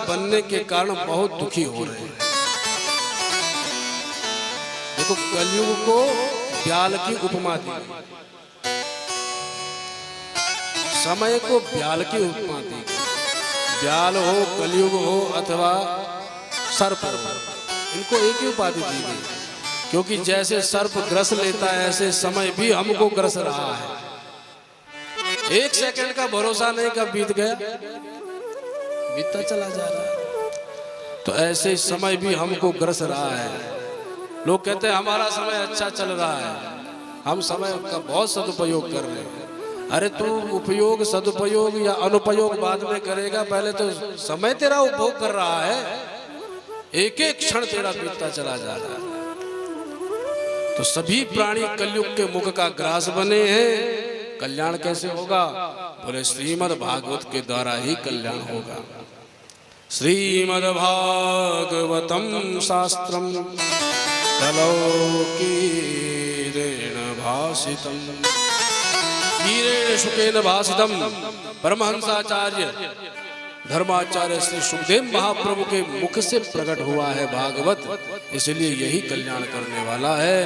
बनने के कारण बहुत दुखी हो रहे हैं। देखो कलयुग को ब्याल की उपमा दी, समय को ब्याल की उपमा दी। ब्याल हो, कलयुग हो अथवा सर्प हो, इनको एक ही उपाधि दी गई, क्योंकि जैसे सर्प ग्रस लेता है ऐसे समय भी हमको ग्रस रहा है। एक सेकंड का भरोसा नहीं कब बीत गया, बीतता चला जा रहा है। तो ऐसे समय भी हमको ग्रस रहा है। लोग कहते हैं हमारा समय अच्छा चल रहा है, हम समय का बहुत सदुपयोग कर रहे हैं। अरे तू उपयोग सदुपयोग या अनुपयोग बाद में करेगा, पहले तो समय तेरा उपभोग कर रहा है। एक एक क्षण तेरा बीतता चला जा रहा है। तो सभी प्राणी कलयुग के मुख का ग्रास बने हैं। कल्याण कैसे होगा? बोले श्रीमद् भागवत के द्वारा ही कल्याण होगा। श्रीमद् भागवतम शास्त्रम कलौकीरेण भाषितम हीरेण शुकेन भाषितम। परमहंसाचार्य धर्माचार्य श्री सुखदेव महाप्रभु के मुख से प्रकट हुआ है भागवत, इसलिए यही कल्याण करने वाला है।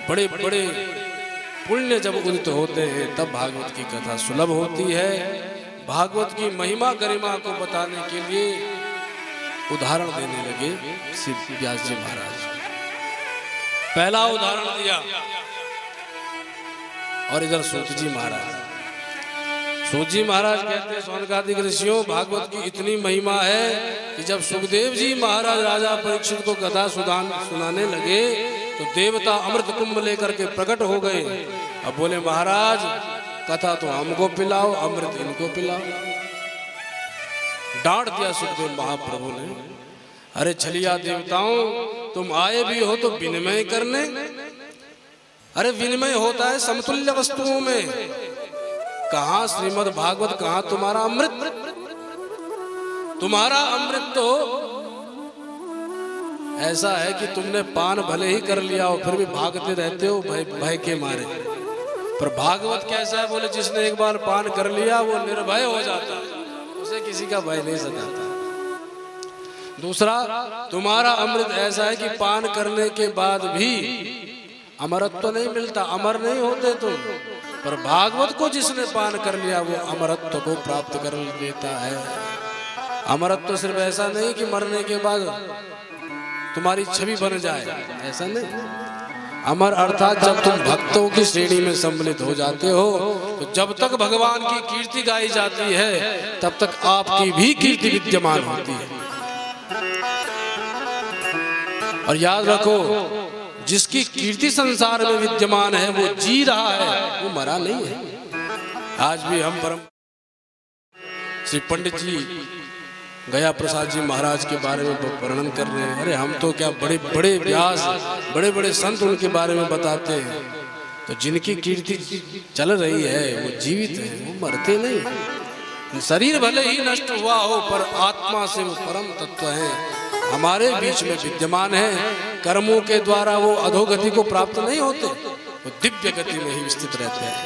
बड़े बड़े पुण्य जब उदित होते हैं तब भागवत की कथा सुलभ होती है। भागवत की महिमा गरिमा को बताने के लिए उदाहरण देने लगे श्री व्यास जी महाराज। पहला उदाहरण दिया और इधर सूत जी महाराज। सूत जी महाराज कहते हैं सौनकादिक ऋषियों, भागवत की इतनी महिमा है कि जब सुखदेव जी महाराज राजा परीक्षित को कथा सुनाने लगे तो देवता अमृत कुंभ लेकर के प्रकट हो गए। अब बोले महाराज कथा तो हमको पिलाओ, अमृत इनको पिलाओ। डांट दिया सुखदेव महाप्रभु ने, अरे छलिया देवताओं, तुम आए भी हो तो विनिमय करने। अरे विनिमय होता है समतुल्य वस्तुओं में, कहां श्रीमद् भागवत, कहां तुम्हारा अमृत। तुम्हारा अमृत तो ऐसा है कि तुमने पान भले ही कर लिया हो फिर भी भागते रहते हो भय के मारे। पर भागवत कैसा है? बोले जिसने एक बार पान कर लिया वो निर्भय हो जाता है, उसे किसी का भय नहीं सताता। दूसरा, तुम्हारा अमृत ऐसा है कि पान करने के बाद भी अमरत्व तो नहीं मिलता, अमर नहीं होते तुम। पर भागवत को जिसने पान कर लिया वो अमरत्व को प्राप्त कर लेता है। अमरत्व सिर्फ ऐसा नहीं कि मरने के बाद तुम्हारी छवि बन जाए, ऐसा नहीं। अमर अर्थात जब तुम भक्तों की श्रेणी में सम्मिलित हो जाते हो तो जब तक भगवान की कीर्ति गाई जाती है तब तक आपकी भी कीर्ति विद्यमान होती है। और याद रखो, जिसकी कीर्ति संसार में विद्यमान है वो जी रहा है, वो मरा नहीं है। आज भी हम परम श्री पंडित जी गया प्रसाद जी महाराज के बारे में वर्णन कर रहे हैं। अरे हम तो क्या बड़े बड़े व्यास, बड़े बड़े संत उनके बारे में बताते हैं। तो जिनकी कीर्ति चल रही है वो जीवित है, वो मरते नहीं। शरीर भले ही नष्ट हुआ हो पर आत्मा से वो परम तत्व है, हमारे बीच में विद्यमान है। कर्मों के द्वारा वो अधोगति को प्राप्त नहीं होते, वो दिव्य गति में ही स्थित रहते हैं।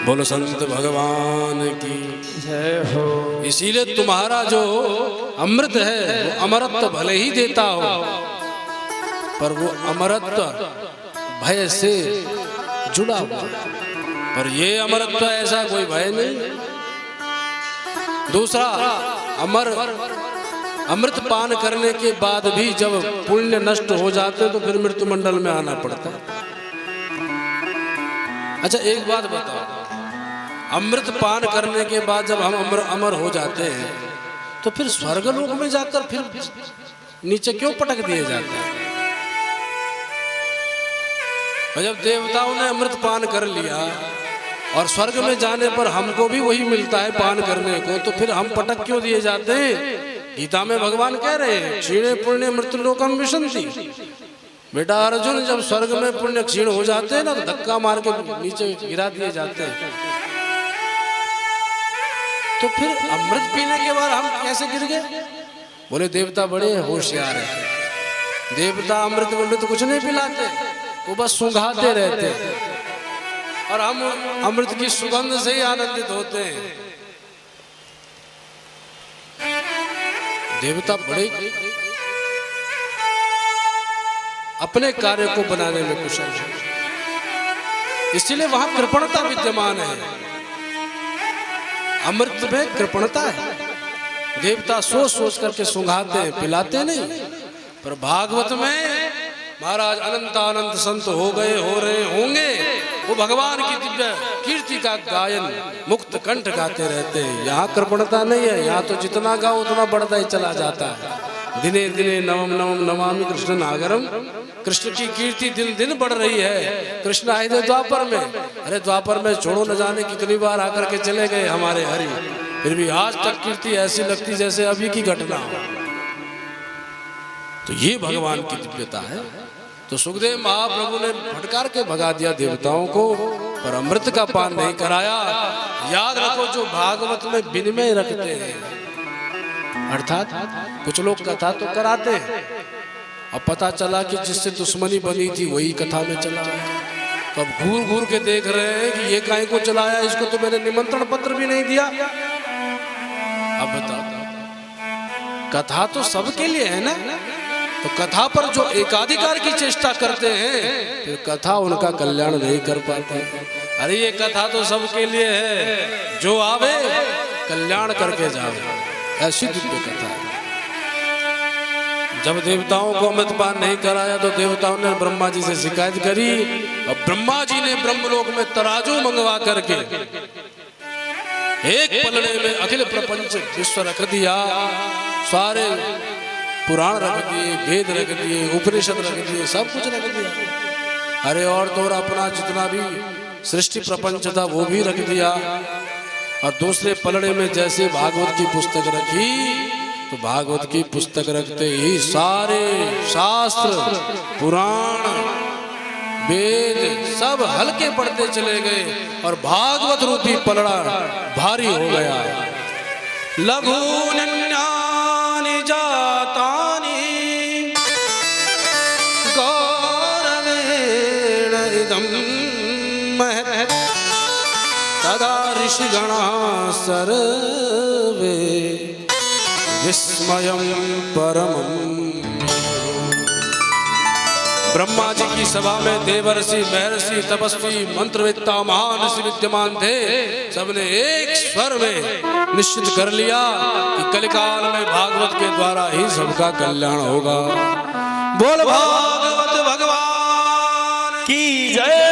बोलो संत भगवान की जय हो। इसीलिए तुम्हारा जो अमृत है वो अमरत्व भले ही देता हो पर वो अमरत्व भय से जुड़ा हुआ, पर ये अमरत्व ऐसा कोई भय नहीं। दूसरा, अमृत पान करने के बाद भी जब पुण्य नष्ट हो जाते तो फिर मृत्यु मंडल में आना पड़ता। अच्छा एक बात बताओ, अमृत पान करने के बाद जब हम अमर हो जाते हैं तो फिर स्वर्गलोक में जाकर फिर नीचे क्यों पटक दिए जाते हैं? और जब देवताओं ने अमृत पान कर लिया और स्वर्ग में जाने पर हमको भी वही मिलता है पान करने को, तो फिर हम पटक क्यों दिए जाते हैं? गीता में भगवान कह रहे हैं क्षीणे पुण्य मृत्युलोकम विशन्ति। बेटा अर्जुन, जब स्वर्ग में पुण्य क्षीण हो जाते हैं ना तो धक्का मार के नीचे गिरा दिए जाते हैं। तो फिर अमृत पीने के बाद हम कैसे गिर गए? बोले देवता बड़े होशियार है, देवता अमृत कुछ नहीं पिलाते, वो बस सुंघाते रहते और हम अमृत की सुगंध से ही आनंदित होते हैं। देवता बड़े अपने कार्य को बनाने में कुशल है, इसलिए वहां कृपणता विद्यमान है। अमृत में कृपणता है। देवता सोच सोच करके सुंघाते हैं, पिलाते नहीं। पर भागवत में महाराज अनंत अनंत संत हो गए, हो रहे होंगे, वो भगवान की दिव्य कीर्ति का गायन मुक्त कंठ गाते रहते हैं। यहाँ कृपणता नहीं है, यहाँ तो जितना गाओ उतना बढ़ता ही चला जाता है। दिने दिने नवम नवम नमामि कृष्ण नागरम, कृष्ण की कीर्ति दिन दिन बढ़ रही है। कृष्ण आए थे द्वापर में, अरे द्वापर में छोड़ो न जाने कितनी बार आकर के चले गए हमारे हरि, फिर भी आज तक कीर्ति ऐसी लगती जैसे अभी की घटना हो। तो ये भगवान की दिव्यता है। तो सुखदेव महाप्रभु ने फटकार के भगा दिया देवताओं को, पर अमृत का पान नहीं कराया। याद रखो, जो भागवत में विनिमय रखते हैं, अर्थात कुछ लोग कथा तो कराते हैं, अब पता चला कि जिससे दुश्मनी बनी थी वही कथा में चला आया। तो अब घूर घूर के देख रहे हैं कि ये काहे को चलाया, इसको तो मैंने निमंत्रण पत्र भी नहीं दिया। अब बताओ, कथा तो सबके लिए है ना, तो कथा पर जो एकाधिकार की चेष्टा करते हैं, फिर कथा उनका कल्याण नहीं कर पाते। अरे ये कथा तो सबके लिए है, जो आवे कल्याण करके जावे, ऐसी दिव्य कथा है। जब देवताओं को अमृतपान नहीं कराया तो देवताओं ने ब्रह्मा जी से शिकायत करी, और ब्रह्मा जी ने ब्रह्मलोक में तराजू मंगवा करके एक पलड़े में अखिल प्रपंच विश्व रख दिया। सारे पुराण रख दिए, वेद रख दिए, उपनिषद रख दिए, सब कुछ रख दिया। अरे और तो और अपना जितना भी सृष्टि प्रपंच था वो भी रख दिया। और दूसरे पलड़े में जैसे भागवत की पुस्तक रखी, तो भागवत की पुस्तक रखते ही सारे शास्त्र पुराण वेद सब हल्के पड़ते चले गए, और भागवत रूपी पलड़ा भारी हो गया। लघु नन्यानि जातानि गौरवेण इदं महत्, तदा ऋषिगणा सर्वे विस्मयं परमम्। ब्रह्मा जी की सभा में देवर्षि, महर्षि, तपस्वी, मंत्रवेत्ता, महान ऋषि विद्यमान थे। सबने एक स्वर में निश्चित कर लिया कि कलिकाल में भागवत के द्वारा ही सबका कल्याण होगा। बोल भागवत भगवान की जय।